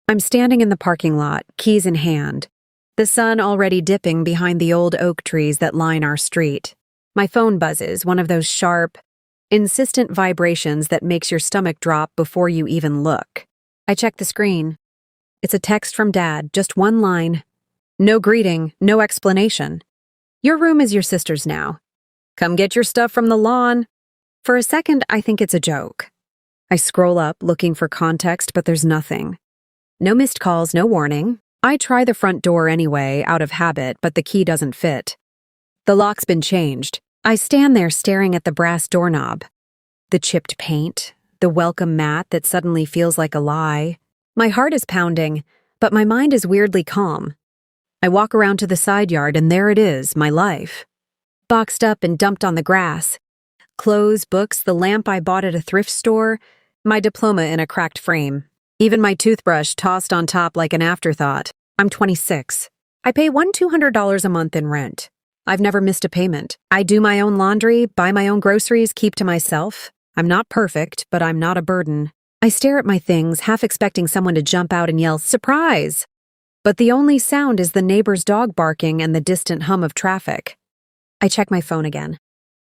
I'm standing in the parking lot, keys in hand, the sun already dipping behind the old oak trees that line our street. My phone buzzes, one of those sharp, insistent vibrations that makes your stomach drop before you even look. I check the screen. It's a text from Dad, just one line. No greeting, no explanation. Your room is your sister's now. Come get your stuff from the lawn. For a second, I think it's a joke. I scroll up, looking for context, but there's nothing. No missed calls, no warning. I try the front door anyway, out of habit, but the key doesn't fit. The lock's been changed. I stand there staring at the brass doorknob. The chipped paint, the welcome mat that suddenly feels like a lie. My heart is pounding, but my mind is weirdly calm. I walk around to the side yard and there it is, my life. Boxed up and dumped on the grass. Clothes, books, the lamp I bought at a thrift store, my diploma in a cracked frame. Even my toothbrush tossed on top like an afterthought. I'm 26. I pay $200 a month in rent. I've never missed a payment. I do my own laundry, buy my own groceries, keep to myself. I'm not perfect, but I'm not a burden. I stare at my things, half expecting someone to jump out and yell, "Surprise!" But the only sound is the neighbor's dog barking and the distant hum of traffic. I check my phone again.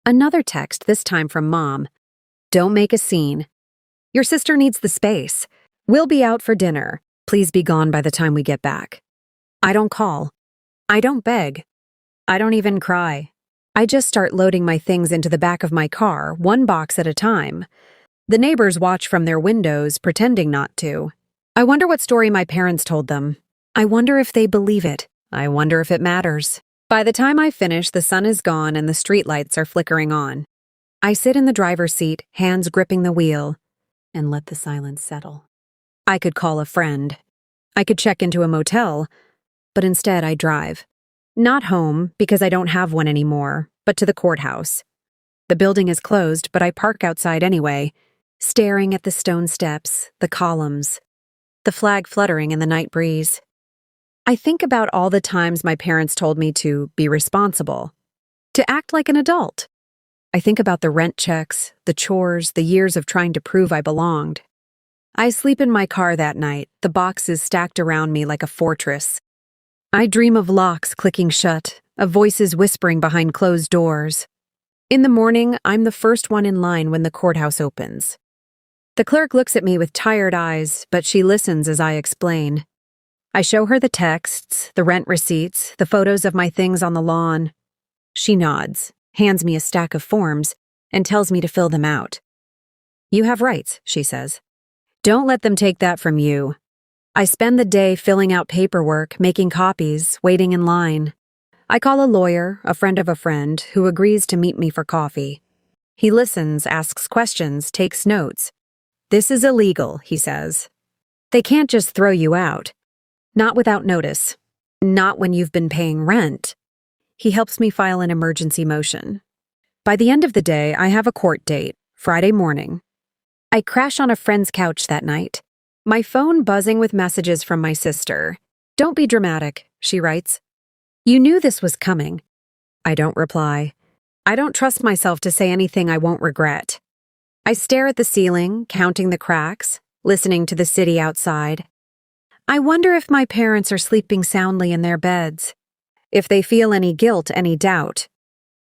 Another text, this time from Mom. "Don't make a scene. Your sister needs the space. We'll be out for dinner. Please be gone by the time we get back." I don't call. I don't beg. I don't even cry. I just start loading my things into the back of my car, one box at a time. The neighbors watch from their windows, pretending not to. I wonder what story my parents told them. I wonder if they believe it. I wonder if it matters. By the time I finish, the sun is gone and the streetlights are flickering on. I sit in the driver's seat, hands gripping the wheel, and let the silence settle. I could call a friend. I could check into a motel, but instead I drive. Not home, because I don't have one anymore, but to the courthouse. The building is closed, but I park outside anyway, staring at the stone steps, the columns, the flag fluttering in the night breeze. I think about all the times my parents told me to be responsible, to act like an adult. I think about the rent checks, the chores, the years of trying to prove I belonged. I sleep in my car that night, the boxes stacked around me like a fortress. I dream of locks clicking shut, of voices whispering behind closed doors. In the morning, I'm the first one in line when the courthouse opens. The clerk looks at me with tired eyes, but she listens as I explain. I show her the texts, the rent receipts, the photos of my things on the lawn. She nods, hands me a stack of forms, and tells me to fill them out. "You have rights," she says. "Don't let them take that from you." I spend the day filling out paperwork, making copies, waiting in line. I call a lawyer, a friend of a friend, who agrees to meet me for coffee. He listens, asks questions, takes notes. "This is illegal," he says. "They can't just throw you out. Not without notice. Not when you've been paying rent." He helps me file an emergency motion. By the end of the day, I have a court date, Friday morning. I crash on a friend's couch that night, my phone buzzing with messages from my sister. "Don't be dramatic," she writes. "You knew this was coming." I don't reply. I don't trust myself to say anything I won't regret. I stare at the ceiling, counting the cracks, listening to the city outside. I wonder if my parents are sleeping soundly in their beds. If they feel any guilt, any doubt.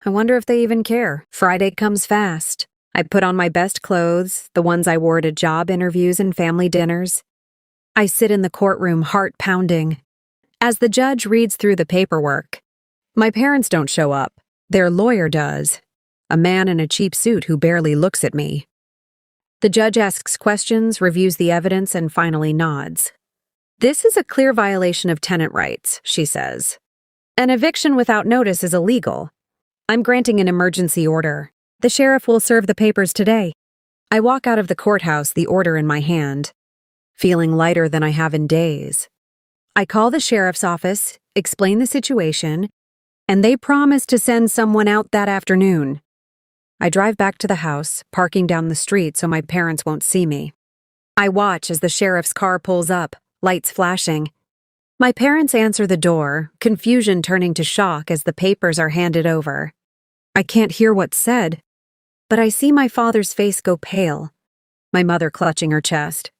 I wonder if they even care. Friday comes fast. I put on my best clothes, the ones I wore to job interviews and family dinners. I sit in the courtroom, heart pounding. As the judge reads through the paperwork, my parents don't show up. Their lawyer does. A man in a cheap suit who barely looks at me. The judge asks questions, reviews the evidence, and finally nods. "This is a clear violation of tenant rights," she says. "An eviction without notice is illegal. I'm granting an emergency order. The sheriff will serve the papers today." I walk out of the courthouse, the order in my hand, feeling lighter than I have in days. I call the sheriff's office, explain the situation, and they promise to send someone out that afternoon. I drive back to the house, parking down the street so my parents won't see me. I watch as the sheriff's car pulls up, lights flashing. My parents answer the door, confusion turning to shock as the papers are handed over. I can't hear what's said, but I see my father's face go pale, my mother clutching her chest.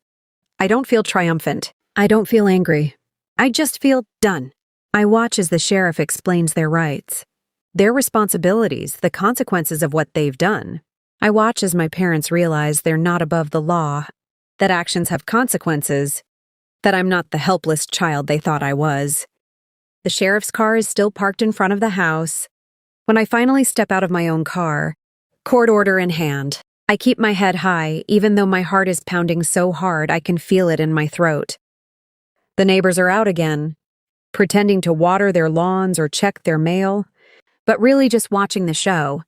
I don't feel triumphant. I don't feel angry. I just feel done. I watch as the sheriff explains their rights, their responsibilities, the consequences of what they've done. I watch as my parents realize they're not above the law, that actions have consequences, that I'm not the helpless child they thought I was. The sheriff's car is still parked in front of the house. When I finally step out of my own car, court order in hand, I keep my head high, even though my heart is pounding so hard I can feel it in my throat. The neighbors are out again, pretending to water their lawns or check their mail, but really just watching the show.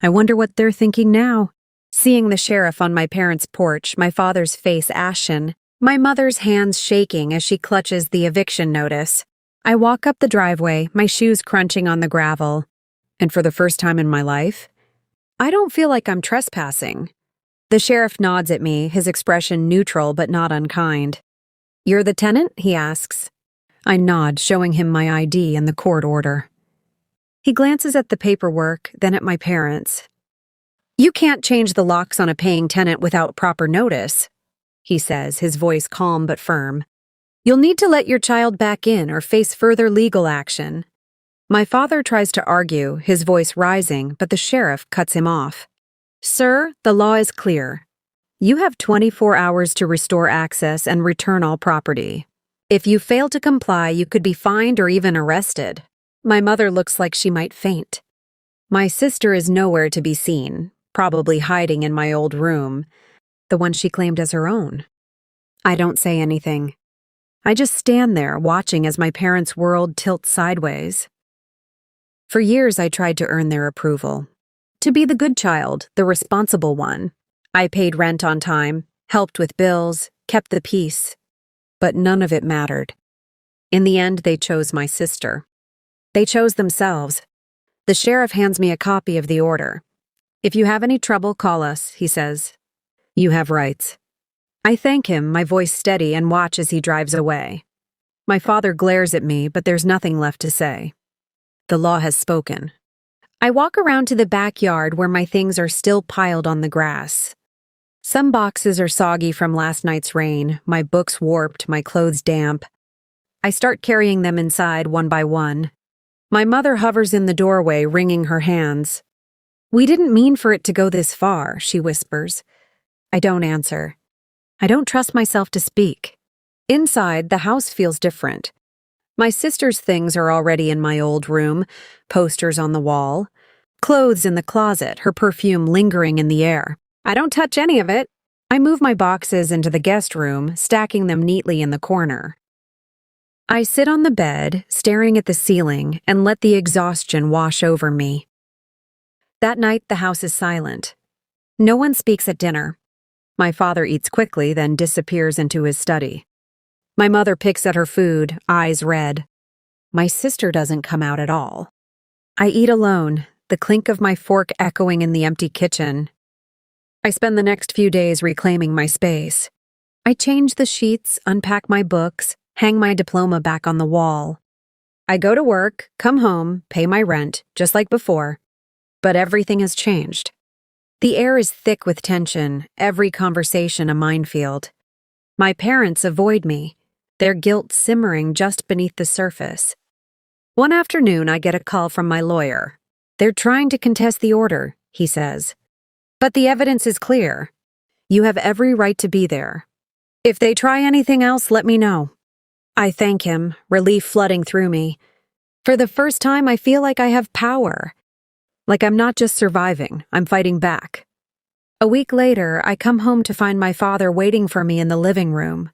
I wonder what they're thinking now. Seeing the sheriff on my parents' porch, my father's face ashen, my mother's hands shaking as she clutches the eviction notice. I walk up the driveway, my shoes crunching on the gravel, and for the first time in my life, I don't feel like I'm trespassing. The sheriff nods at me, his expression neutral but not unkind. "You're the tenant?" he asks. I nod, showing him my ID and the court order. He glances at the paperwork, then at my parents. "You can't change the locks on a paying tenant without proper notice," he says, his voice calm but firm. "You'll need to let your child back in or face further legal action." My father tries to argue, his voice rising, but the sheriff cuts him off. "Sir, the law is clear. You have 24 hours to restore access and return all property. If you fail to comply, you could be fined or even arrested." My mother looks like she might faint. My sister is nowhere to be seen, probably hiding in my old room, the one she claimed as her own. I don't say anything. I just stand there, watching as my parents' world tilts sideways. For years, I tried to earn their approval. To be the good child, the responsible one. I paid rent on time, helped with bills, kept the peace. But none of it mattered. In the end, they chose my sister. They chose themselves. The sheriff hands me a copy of the order. "If you have any trouble, call us," he says. "You have rights." I thank him, my voice steady, and watch as he drives away. My father glares at me, but there's nothing left to say. The law has spoken. I walk around to the backyard where my things are still piled on the grass. Some boxes are soggy from last night's rain, my books warped, my clothes damp. I start carrying them inside one by one. My mother hovers in the doorway, wringing her hands. "We didn't mean for it to go this far," she whispers. I don't answer. I don't trust myself to speak. Inside, the house feels different. My sister's things are already in my old room, posters on the wall, clothes in the closet, her perfume lingering in the air. I don't touch any of it. I move my boxes into the guest room, stacking them neatly in the corner. I sit on the bed, staring at the ceiling, and let the exhaustion wash over me. That night, the house is silent. No one speaks at dinner. My father eats quickly, then disappears into his study. My mother picks at her food, eyes red. My sister doesn't come out at all. I eat alone, the clink of my fork echoing in the empty kitchen. I spend the next few days reclaiming my space. I change the sheets, unpack my books, hang my diploma back on the wall. I go to work, come home, pay my rent, just like before. But everything has changed. The air is thick with tension, every conversation a minefield. My parents avoid me, their guilt simmering just beneath the surface. One afternoon, I get a call from my lawyer. "They're trying to contest the order," he says. "But the evidence is clear. You have every right to be there. If they try anything else, let me know." I thank him, relief flooding through me. For the first time, I feel like I have power. Like I'm not just surviving, I'm fighting back. A week later, I come home to find my father waiting for me in the living room.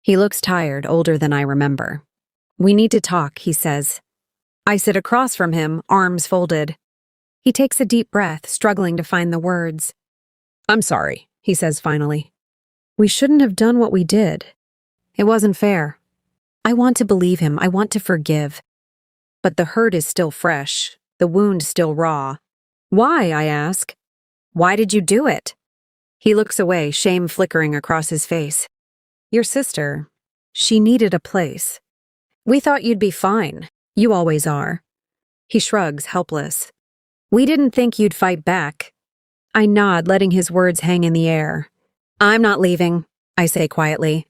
He looks tired, older than I remember. "We need to talk," he says. I sit across from him, arms folded. He takes a deep breath, struggling to find the words. "I'm sorry," he says finally. "We shouldn't have done what we did. It wasn't fair." I want to believe him, I want to forgive. But the hurt is still fresh, the wound still raw. "Why?" I ask. "Why did you do it?" He looks away, shame flickering across his face. "Your sister, she needed a place. We thought you'd be fine. You always are." He shrugs, helpless. "We didn't think you'd fight back." I nod, letting his words hang in the air. "I'm not leaving," I say quietly.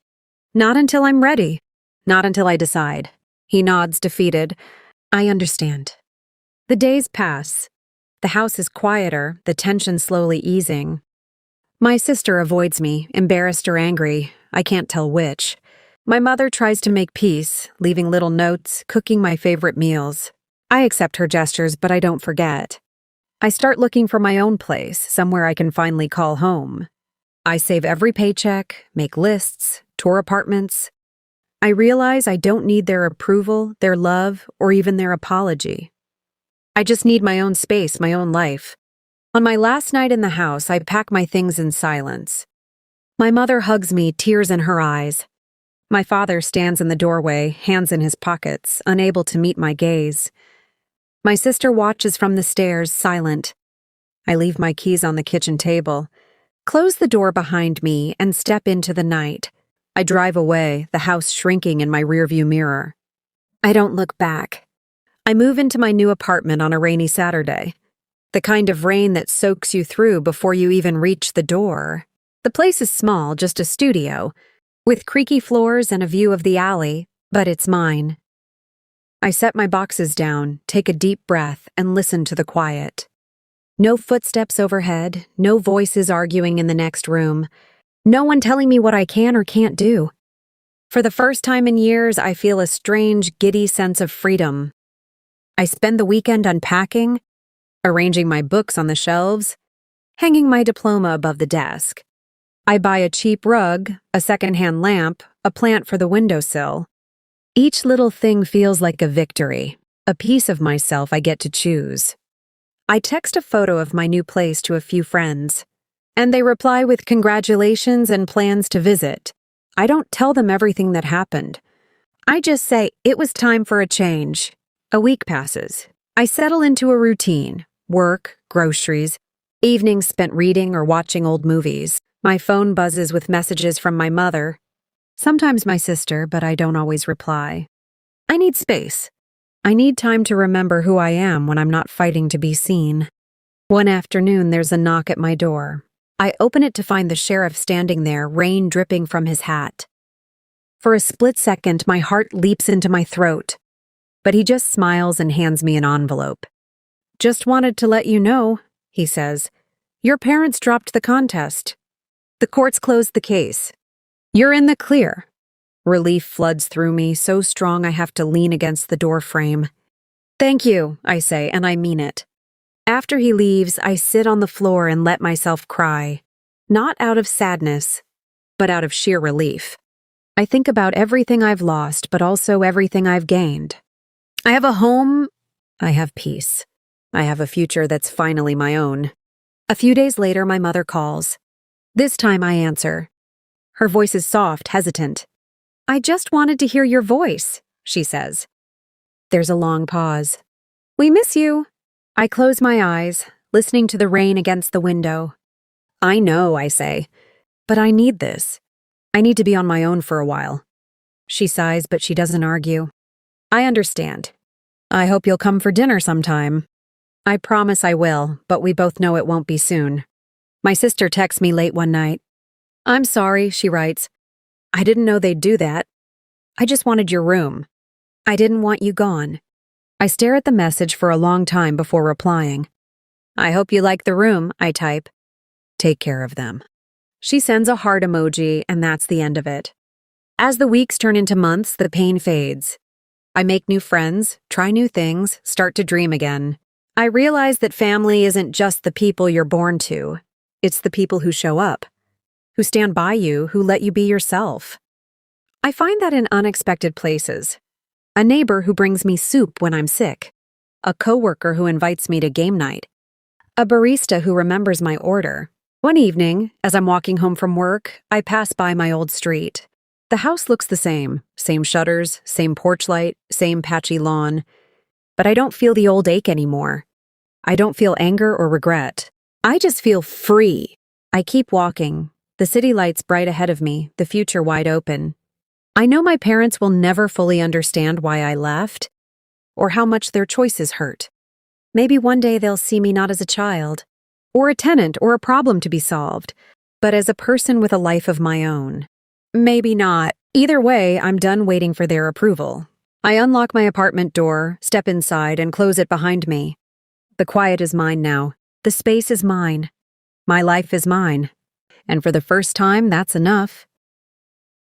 Not until I'm ready. Not until I decide. He nods, defeated. I understand. The days pass. The house is quieter, the tension slowly easing. My sister avoids me, embarrassed or angry. I can't tell which. My mother tries to make peace, leaving little notes, cooking my favorite meals. I accept her gestures, but I don't forget. I start looking for my own place, somewhere I can finally call home. I save every paycheck, make lists, tour apartments. I realize I don't need their approval, their love, or even their apology. I just need my own space, my own life. On my last night in the house, I pack my things in silence. My mother hugs me, tears in her eyes. My father stands in the doorway, hands in his pockets, unable to meet my gaze. My sister watches from the stairs, silent. I leave my keys on the kitchen table, close the door behind me, and step into the night. I drive away, the house shrinking in my rearview mirror. I don't look back. I move into my new apartment on a rainy Saturday. The kind of rain that soaks you through before you even reach the door. The place is small, just a studio, with creaky floors and a view of the alley, but it's mine. I set my boxes down, take a deep breath, and listen to the quiet. No footsteps overhead, no voices arguing in the next room, no one telling me what I can or can't do. For the first time in years, I feel a strange, giddy sense of freedom. I spend the weekend unpacking, arranging my books on the shelves, hanging my diploma above the desk. I buy a cheap rug, a secondhand lamp, a plant for the windowsill. Each little thing feels like a victory, a piece of myself I get to choose. I text a photo of my new place to a few friends, and they reply with congratulations and plans to visit. I don't tell them everything that happened. I just say it was time for a change. A week passes. I settle into a routine: work, groceries, evenings spent reading or watching old movies. My phone buzzes with messages from my mother, sometimes my sister, but I don't always reply. I need space. I need time to remember who I am when I'm not fighting to be seen. One afternoon, there's a knock at my door. I open it to find the sheriff standing there, rain dripping from his hat. For a split second, my heart leaps into my throat, but he just smiles and hands me an envelope. "Just wanted to let you know," he says. "Your parents dropped the contest. The courts closed the case. You're in the clear." Relief floods through me, so strong I have to lean against the door frame. "Thank you," I say, and I mean it. After he leaves, I sit on the floor and let myself cry. Not out of sadness, but out of sheer relief. I think about everything I've lost, but also everything I've gained. I have a home. I have peace. I have a future that's finally my own. A few days later, my mother calls. This time I answer. Her voice is soft, hesitant. "I just wanted to hear your voice," she says. There's a long pause. "We miss you." I close my eyes, listening to the rain against the window. "I know," I say, "but I need this. I need to be on my own for a while." She sighs, but she doesn't argue. "I understand. I hope you'll come for dinner sometime." I promise I will, but we both know it won't be soon. My sister texts me late one night. "I'm sorry," she writes. "I didn't know they'd do that. I just wanted your room. I didn't want you gone." I stare at the message for a long time before replying. "I hope you like the room," I type. "Take care of them." She sends a heart emoji, and that's the end of it. As the weeks turn into months, the pain fades. I make new friends, try new things, start to dream again. I realize that family isn't just the people you're born to. It's the people who show up, who stand by you, who let you be yourself. I find that in unexpected places. A neighbor who brings me soup when I'm sick. A coworker who invites me to game night. A barista who remembers my order. One evening, as I'm walking home from work, I pass by my old street. The house looks the same shutters, same porch light, same patchy lawn. But I don't feel the old ache anymore. I don't feel anger or regret. I just feel free. I keep walking, the city lights bright ahead of me, the future wide open. I know my parents will never fully understand why I left, or how much their choices hurt. Maybe one day they'll see me not as a child, or a tenant or a problem to be solved, but as a person with a life of my own. Maybe not, Either way, I'm done waiting for their approval. I unlock my apartment door, step inside, and close it behind me. The quiet is mine now. The space is mine. My life is mine. And for the first time, that's enough.